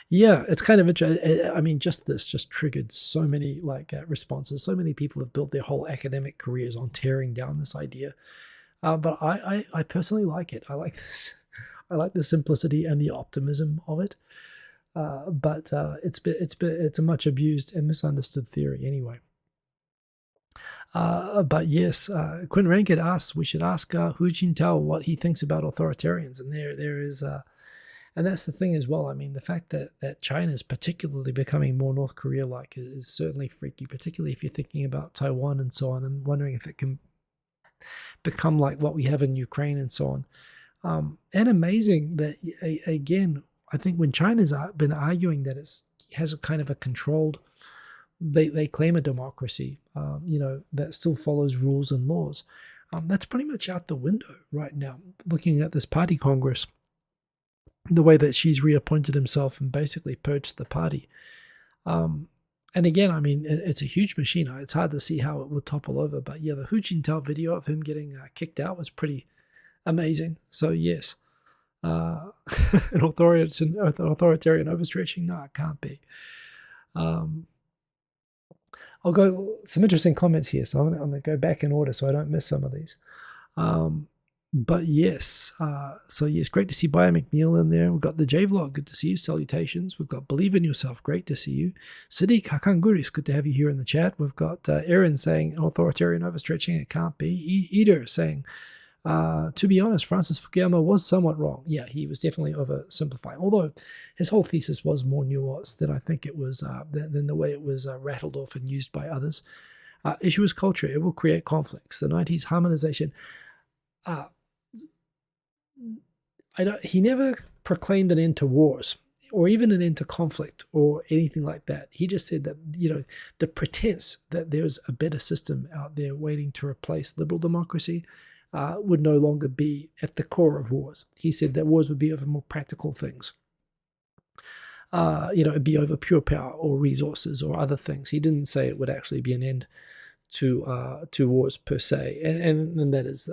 yeah, it's kind of interesting. I mean, just triggered so many responses. So many people have built their whole academic careers on tearing down this idea. But I personally like it. I like this. I like the simplicity and the optimism of it. But it's a much abused and misunderstood theory anyway. But yes, Quinn Rankett asks, we should ask Hu Jintao what he thinks about authoritarians, and there is. And that's the thing as well. I mean, the fact that China is particularly becoming more North Korea-like is certainly freaky, particularly if you're thinking about Taiwan and so on, and wondering if it can become like what we have in Ukraine and so on. And amazing that, again, I think when China's been arguing that it has a kind of a controlled they claim a democracy, that still follows rules and laws. That's pretty much out the window right now. Looking at this party congress, the way that she's reappointed himself and basically purged the party. And again, I mean, it's a huge machine. It's hard to see how it would topple over. But yeah, the Hu Jintao video of him getting kicked out was pretty amazing. So yes, an authoritarian overstretching? No, it can't be. I'll go some interesting comments here. So I'm gonna go back in order so I don't miss some of these. But yes, so yes, great to see Bio McNeil in there. We've got the J-Vlog, good to see you. Salutations. We've got Believe in Yourself, great to see you. Sadiq Hakanguris, good to have you here in the chat. We've got Aaron saying authoritarian overstretching, it can't be. Eater saying, to be honest, Francis Fukuyama was somewhat wrong. Yeah, he was definitely oversimplifying, although his whole thesis was more nuanced than I think it was, than the way it was rattled off and used by others. Issue is culture. It will create conflicts. The 90s harmonization. He never proclaimed an end to wars or even an end to conflict or anything like that. He just said that, the pretense that there's a better system out there waiting to replace liberal democracy would no longer be at the core of wars. He said that wars would be over more practical things. It'd be over pure power or resources or other things. He didn't say it would actually be an end to wars per se, and that is.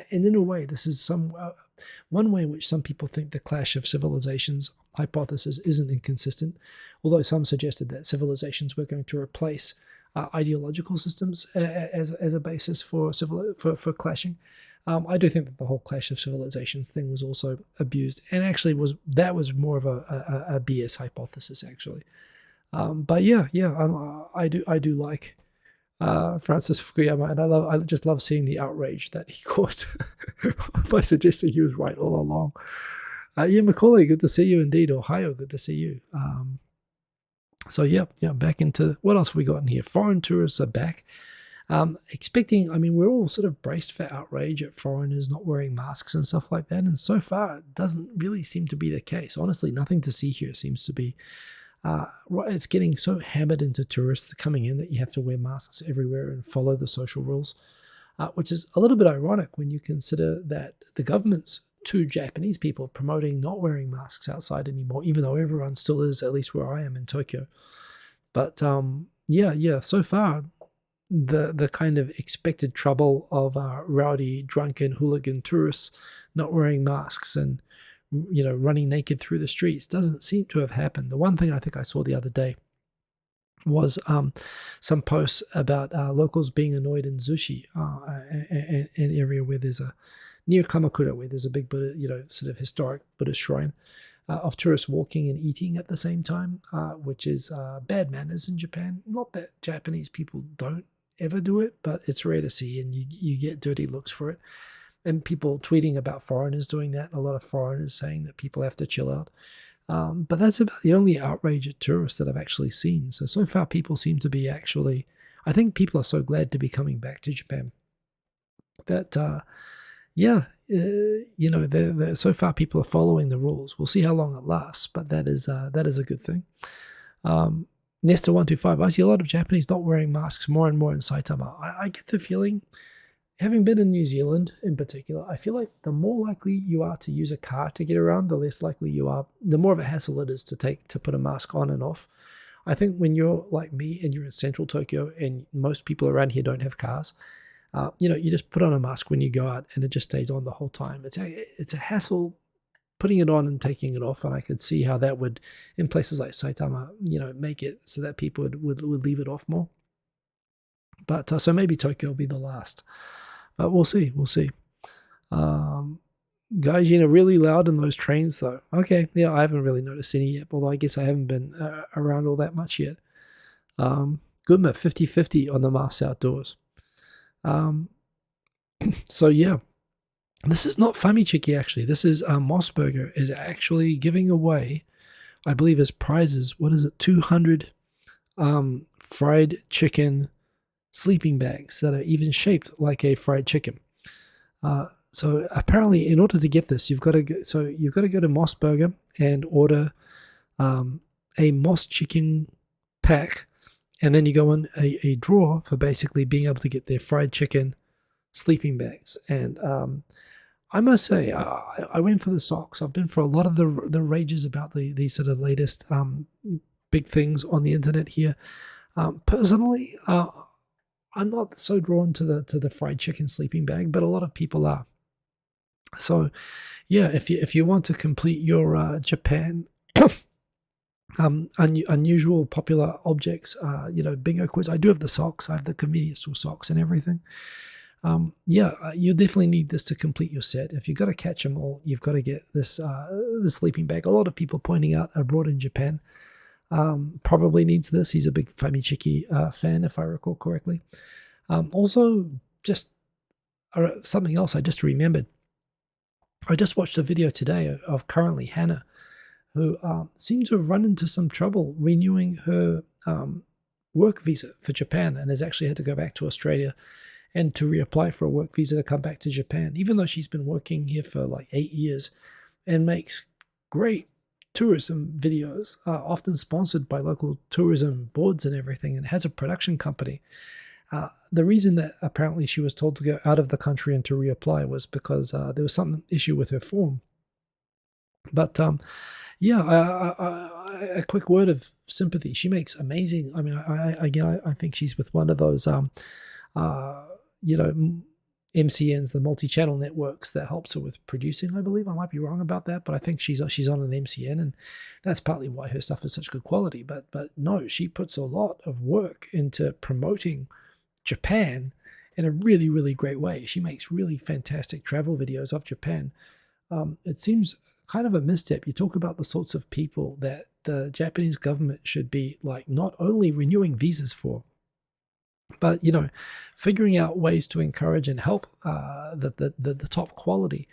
And in a way, this is one way in which some people think the clash of civilizations hypothesis isn't inconsistent, although some suggested that civilizations were going to replace ideological systems as a basis for clashing. I do think that the whole clash of civilizations thing was also abused, and actually was more of a BS hypothesis actually. But yeah, I do like Francis Fukuyama, and I just love seeing the outrage that he caused by suggesting he was right all along. Macaulay, good to see you indeed. Ohio, good to see you. So yeah, back into what else have we got in here? Foreign tourists are back. We're all sort of braced for outrage at foreigners not wearing masks and stuff like that, and so far it doesn't really seem to be the case. Honestly, nothing to see here seems to be. It's getting so hammered into tourists coming in that you have to wear masks everywhere and follow the social rules, which is a little bit ironic when you consider that the government's to Japanese people promoting not wearing masks outside anymore, even though everyone still is, at least where I am in Tokyo. But so far the kind of expected trouble of rowdy, drunken, hooligan tourists not wearing masks and running naked through the streets doesn't seem to have happened. The one thing I think I saw the other day was some posts about locals being annoyed in Zushi, an area where there's near Kamakura, where there's a big Buddha, sort of historic Buddhist shrine, of tourists walking and eating at the same time, which is bad manners in Japan. Not that Japanese people don't ever do it, but it's rare to see, and you get dirty looks for it. And people tweeting about foreigners doing that, a lot of foreigners saying that people have to chill out. But that's about the only outrage at tourists that I've actually seen. So far people seem to be actually, I think people are so glad to be coming back to Japan that, so far people are following the rules. We'll see how long it lasts, but that is a good thing. Nesta125, I see a lot of Japanese not wearing masks more and more in Saitama. I get the feeling, having been in New Zealand in particular, I feel like the more likely you are to use a car to get around, the less likely you are, the more of a hassle it is to put a mask on and off. I think when you're like me and you're in central Tokyo and most people around here don't have cars, you just put on a mask when you go out and it just stays on the whole time. It's a hassle putting it on and taking it off, and I could see how that would, in places like Saitama, make it so that people would leave it off more. But so maybe Tokyo will be the last. But we'll see. Gaijin are really loud in those trains, though. Okay, yeah, I haven't really noticed any yet, although I guess I haven't been around all that much yet. Goodma, 50-50 on the masks outdoors. So yeah, this is not Famichiki actually. This is Mossburger is actually giving away, I believe, as prizes. What is it? 200 fried chicken sleeping bags that are even shaped like a fried chicken. So apparently, in order to get this, you've got to go to Mossburger and order a Moss chicken pack And then you go on a drawer for basically being able to get their fried chicken sleeping bags. And I must say, I went for the socks. I've been for a lot of the rages about these sort of latest big things on the internet here. Personally, I'm not so drawn to the fried chicken sleeping bag, but a lot of people are. So, yeah, if you want to complete your Japan unusual popular objects, bingo quiz. I do have the socks. I have the convenience store socks and everything. You definitely need this to complete your set. If you've got to catch them all, you've got to get this the sleeping bag. A lot of people pointing out abroad in Japan probably needs this. He's a big Famichiki fan, if I recall correctly. Also, just something else I just remembered. I just watched a video today of currently Hannah, who seems to have run into some trouble renewing her work visa for Japan and has actually had to go back to Australia and to reapply for a work visa to come back to Japan, even though she's been working here for like 8 years and makes great tourism videos, often sponsored by local tourism boards and everything, and has a production company. The reason that apparently she was told to go out of the country and to reapply was because there was some issue with her form. But a quick word of sympathy. She makes amazing. I mean, I think she's with one of those, MCNs, the multi-channel networks that helps her with producing. I believe I might be wrong about that, but I think she's on an MCN, and that's partly why her stuff is such good quality. But no, she puts a lot of work into promoting Japan in a really, really great way. She makes really fantastic travel videos of Japan. It seems kind of a misstep. You talk about the sorts of people that the Japanese government should be like not only renewing visas for, but figuring out ways to encourage and help the top quality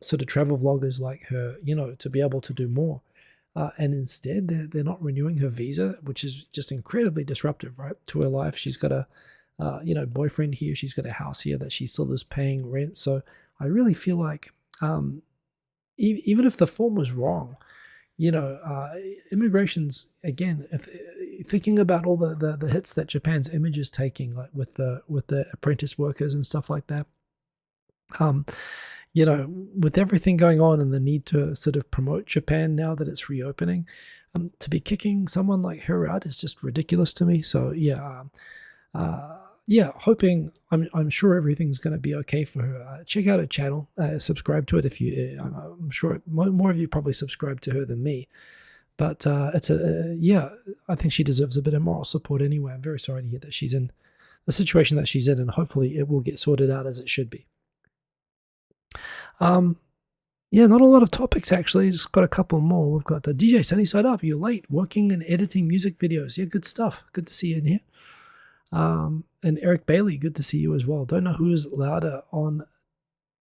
sort of travel vloggers like her, to be able to do more. And instead, they're not renewing her visa, which is just incredibly disruptive, right, to her life. She's got a boyfriend here. She's got a house here that she still is paying rent. So I really feel like even if the form was wrong, immigration's, again, thinking about all the hits that Japan's image is taking, like with the apprentice workers and stuff like that. With everything going on and the need to sort of promote Japan now that it's reopening, to be kicking someone like her out is just ridiculous to me. So hoping, I'm sure everything's going to be okay for her. Check out her channel, subscribe to it if you. I'm sure more of you probably subscribe to her than me, but I think she deserves a bit of moral support anyway. I'm very sorry to hear that she's in the situation that she's in, and hopefully it will get sorted out as it should be. Not a lot of topics actually. Just got a couple more. We've got the DJ Sunny Side Up. You're late working and editing music videos. Yeah, good stuff. Good to see you in here. And Eric Bailey, good to see you as well. Don't know who is louder on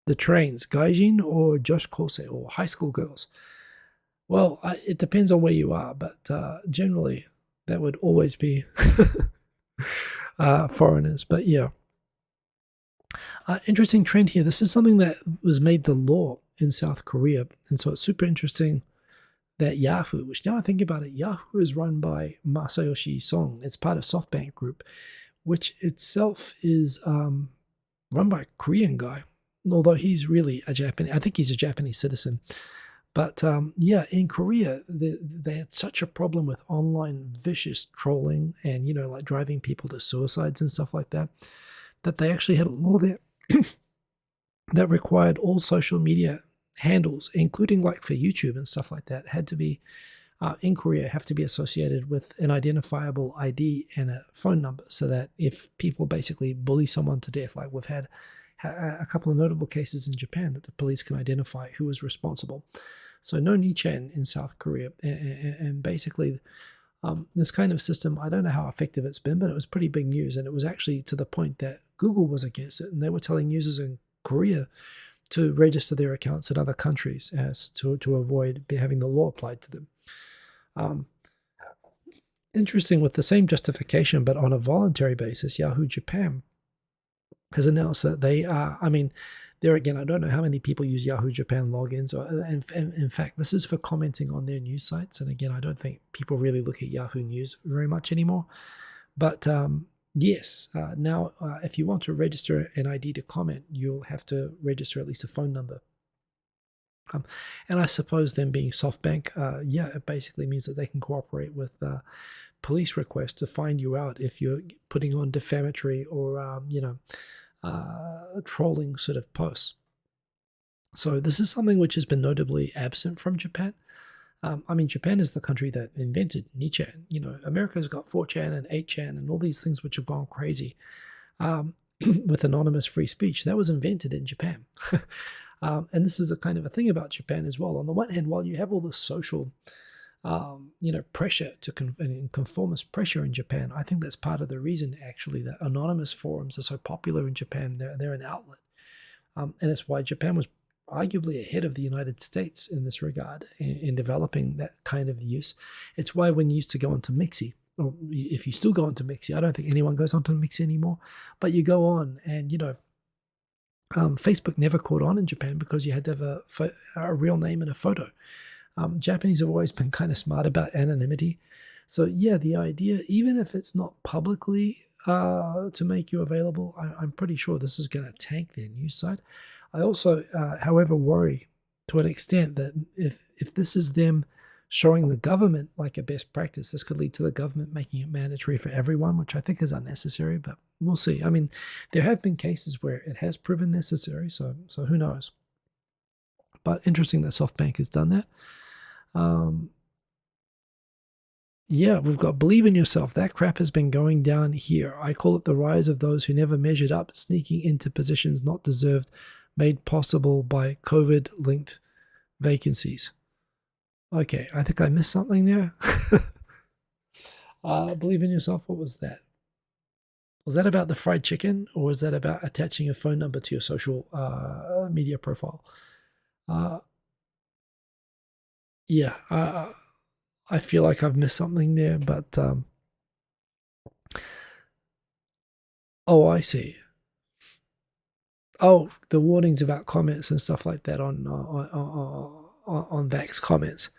the trains, Gaijin or Josh Corse or high school girls. Well, it depends on where you are, but generally that would always be foreigners. But yeah. Interesting trend here. This is something that was made the law in South Korea. And so it's super interesting that Yahoo, which now I think about it, Yahoo is run by Masayoshi Son. It's part of SoftBank Group, which itself is run by a Korean guy, although he's really I think he's a Japanese citizen. But in Korea, they had such a problem with online vicious trolling and, like driving people to suicides and stuff like that, that they actually had a law there that required all social media handles, including like for YouTube and stuff like that, had to be in Korea, have to be associated with an identifiable ID and a phone number, so that if people basically bully someone to death, like we've had a couple of notable cases in Japan, that the police can identify who is responsible. So no Nichan in South Korea, and basically this kind of system, I don't know how effective it's been, but it was pretty big news, and it was actually to the point that Google was against it, and they were telling users in Korea to register their accounts in other countries as to avoid having the law applied to them. Interesting, with the same justification, but on a voluntary basis, Yahoo Japan has announced that they are, there again, I don't know how many people use Yahoo Japan logins. In fact, this is for commenting on their news sites. And again, I don't think people really look at Yahoo News very much anymore. But yes, now if you want to register an ID to comment, you'll have to register at least a phone number. And I suppose them being SoftBank, yeah, it basically means that they can cooperate with police requests to find you out if you're putting on defamatory or trolling sort of posts. So this is something which has been notably absent from Japan. I mean, Japan is the country that invented Nichan. America's got 4chan and 8chan and all these things which have gone crazy with anonymous free speech. That was invented in Japan. And this is a kind of a thing about Japan as well. On the one hand, while you have all this social, pressure and conformist pressure in Japan, I think that's part of the reason, actually, that anonymous forums are so popular in Japan. They're an outlet. And it's why Japan was arguably ahead of the United States in this regard in developing that kind of use. It's why when you used to go onto Mixi, or if you still go onto Mixi, I don't think anyone goes onto Mixi anymore, but you go on and, Facebook never caught on in Japan because you had to have a real name and a photo. Japanese have always been kind of smart about anonymity. So yeah, the idea, even if it's not publicly to make you available, I'm pretty sure this is going to tank their news site. I also, however, worry to an extent that if this is them showing the government like a best practice, this could lead to the government making it mandatory for everyone, which I think is unnecessary, but we'll see. I mean, there have been cases where it has proven necessary, so who knows? But interesting that SoftBank has done that. Yeah, we've got believe in yourself. That crap has been going down here. I call it the rise of those who never measured up, sneaking into positions not deserved, made possible by COVID-linked vacancies. Okay, I think I missed something there. Believe in yourself. What was that? Was that about the fried chicken, or was that about attaching a phone number to your social media profile? Yeah, I feel like I've missed something there, but oh, I see. Oh, the warnings about comments and stuff like that on Vax comments.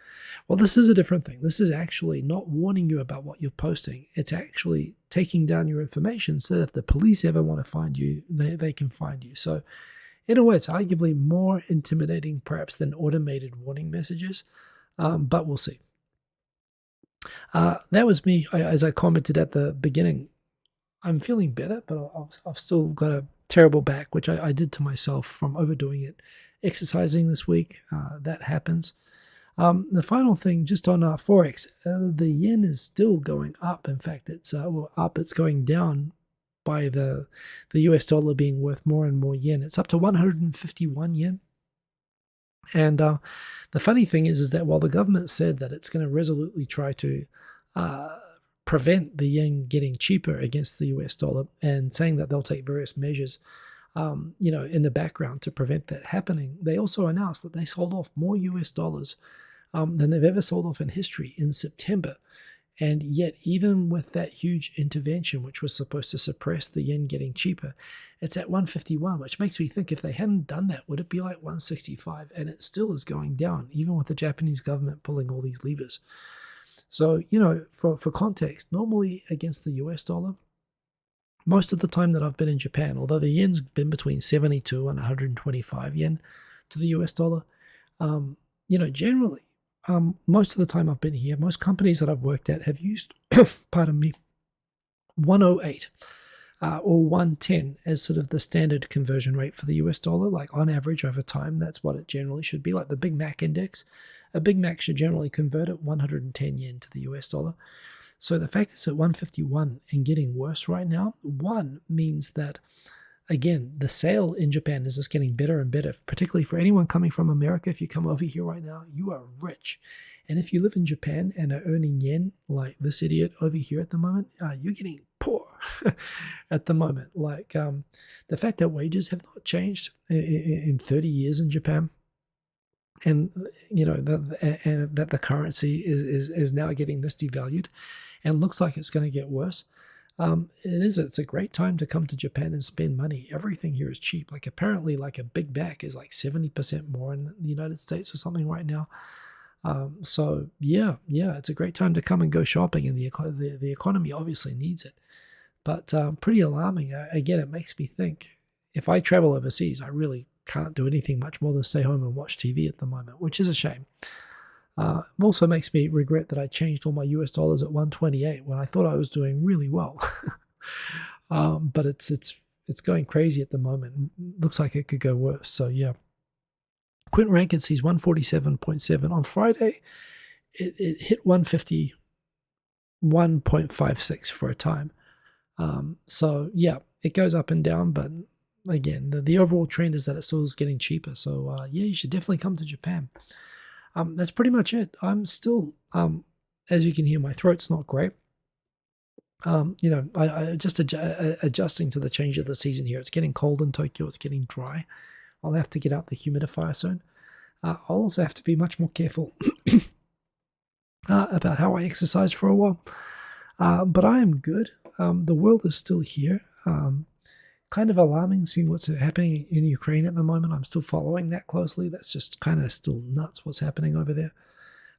Well, this is a different thing. This is actually not warning you about what you're posting. It's actually taking down your information so that if the police ever want to find you, they can find you. So in a way, it's arguably more intimidating perhaps than automated warning messages, but we'll see. That was me. As I commented at the beginning, I'm feeling better, but I've still got a terrible back, which I did to myself from overdoing it. Exercising this week, that happens. The final thing, just on Forex, the yen is still going up. In fact, it's up. It's going down by the US dollar being worth more and more yen. It's up to 151 yen. And the funny thing is that while the government said that it's going to resolutely try to prevent the yen getting cheaper against the US dollar, and saying that they'll take various measures, in the background to prevent that happening, they also announced that they sold off more US dollars than they've ever sold off in history in September. And yet, even with that huge intervention, which was supposed to suppress the yen getting cheaper, it's at 151, which makes me think if they hadn't done that, would it be like 165? And it still is going down, even with the Japanese government pulling all these levers. So, for context, normally against the US dollar, most of the time that I've been in Japan, although the yen's been between 72 and 125 yen to the US dollar, generally, most of the time I've been here, most companies that I've worked at have used, pardon me, 108 or 110 as sort of the standard conversion rate for the US dollar. Like on average over time, that's what it generally should be. Like the Big Mac index, a Big Mac should generally convert at 110 yen to the US dollar. So the fact it's at 151 and getting worse right now, one means that, again, the sale in Japan is just getting better and better, particularly for anyone coming from America. If you come over here right now, you are rich. And if you live in Japan and are earning yen, like this idiot over here at the moment, you're getting poor at the moment. Like the fact that wages have not changed in 30 years in Japan, and that the currency is now getting this devalued and looks like it's going to get worse. It's a great time to come to Japan and spend money. Everything here is cheap. Like apparently like a Big Mac is like 70% more in the United States or something right now. So yeah, it's a great time to come and go shopping, and the economy obviously needs it. But pretty alarming. Again, it makes me think, if I travel overseas, I really can't do anything much more than stay home and watch TV at the moment, which is a shame. It also makes me regret that I changed all my US dollars at 128 when I thought I was doing really well. But it's going crazy at the moment. Looks like it could go worse. So yeah. Quint Rankin sees 147.7 on Friday. It hit 151.56 for a time. So yeah, it goes up and down, but again, the overall trend is that it still is getting cheaper. So yeah, you should definitely come to Japan. That's pretty much it. I'm still, as you can hear, my throat's not great. I just adjusting to the change of the season here. It's getting cold in Tokyo. It's getting dry. I'll have to get out the humidifier soon. I'll also have to be much more careful about how I exercise for a while. But I am good. The world is still here. Kind of alarming seeing what's happening in Ukraine at the moment. I'm still following that closely. That's just kind of still nuts what's happening over there.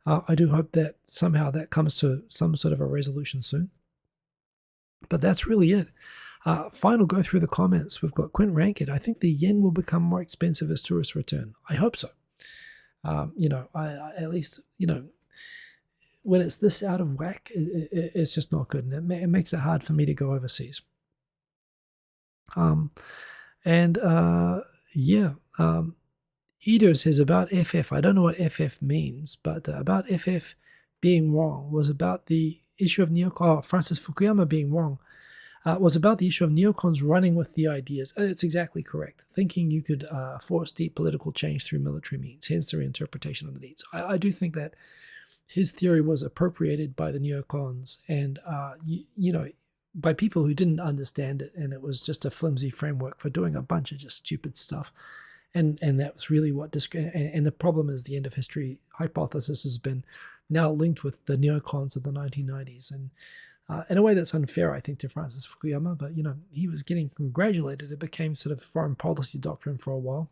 I do hope that somehow that comes to some sort of a resolution soon. But that's really it. Final go through the comments. We've got Quint Rankin. I think the yen will become more expensive as tourists return. I hope so. I at least, when it's this out of whack, it's just not good. And it makes it hard for me to go overseas. Edo says about FF. I don't know what FF means, but about FF being wrong was about the issue of neocon. Francis Fukuyama being wrong was about the issue of neocons running with the ideas. It's exactly correct. Thinking you could force deep political change through military means, hence the reinterpretation of the needs. I do think that his theory was appropriated by the neocons and, by people who didn't understand it, and it was just a flimsy framework for doing a bunch of just stupid stuff. And that was really what and the problem is the end of history hypothesis has been now linked with the neocons of the 1990s, and in a way that's unfair, I think, to Francis Fukuyama. But he was getting congratulated. It became sort of foreign policy doctrine for a while.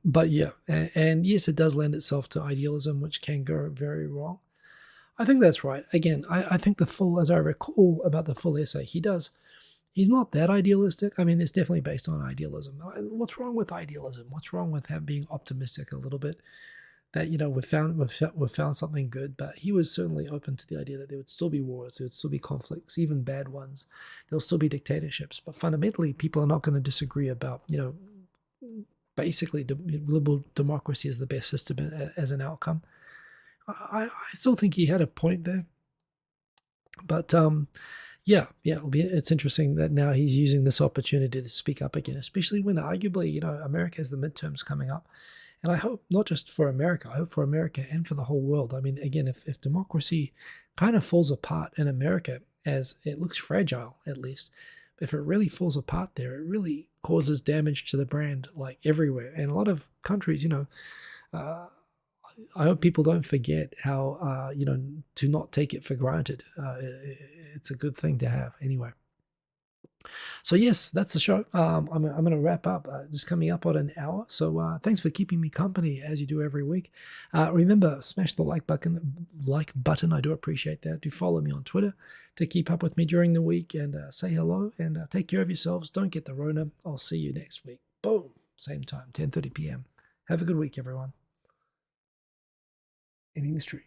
But yeah, and yes, it does lend itself to idealism, which can go very wrong. I think that's right. Again, I think as I recall about the full essay, he's not that idealistic. I mean, it's definitely based on idealism. What's wrong with idealism? What's wrong with him being optimistic a little bit? That we've found something good, but he was certainly open to the idea that there would still be wars, there would still be conflicts, even bad ones. There'll still be dictatorships, but fundamentally, people are not going to disagree about basically liberal democracy is the best system as an outcome. I still think he had a point there, but it's interesting that now he's using this opportunity to speak up again, especially when arguably America has the midterms coming up. And I hope not just for America, I hope for America and for the whole world. I mean, again, if democracy kind of falls apart in America, as it looks fragile at least, if it really falls apart there, it really causes damage to the brand like everywhere. And a lot of countries, I hope people don't forget how, to not take it for granted. It's a good thing to have anyway. So yes, that's the show. I'm going to wrap up. Just coming up on an hour. So thanks for keeping me company as you do every week. Remember, smash the like button. I do appreciate that. Do follow me on Twitter to keep up with me during the week and say hello and take care of yourselves. Don't get the Rona. I'll see you next week. Boom. Same time, 10:30 p.m. Have a good week, everyone. Ending the stream.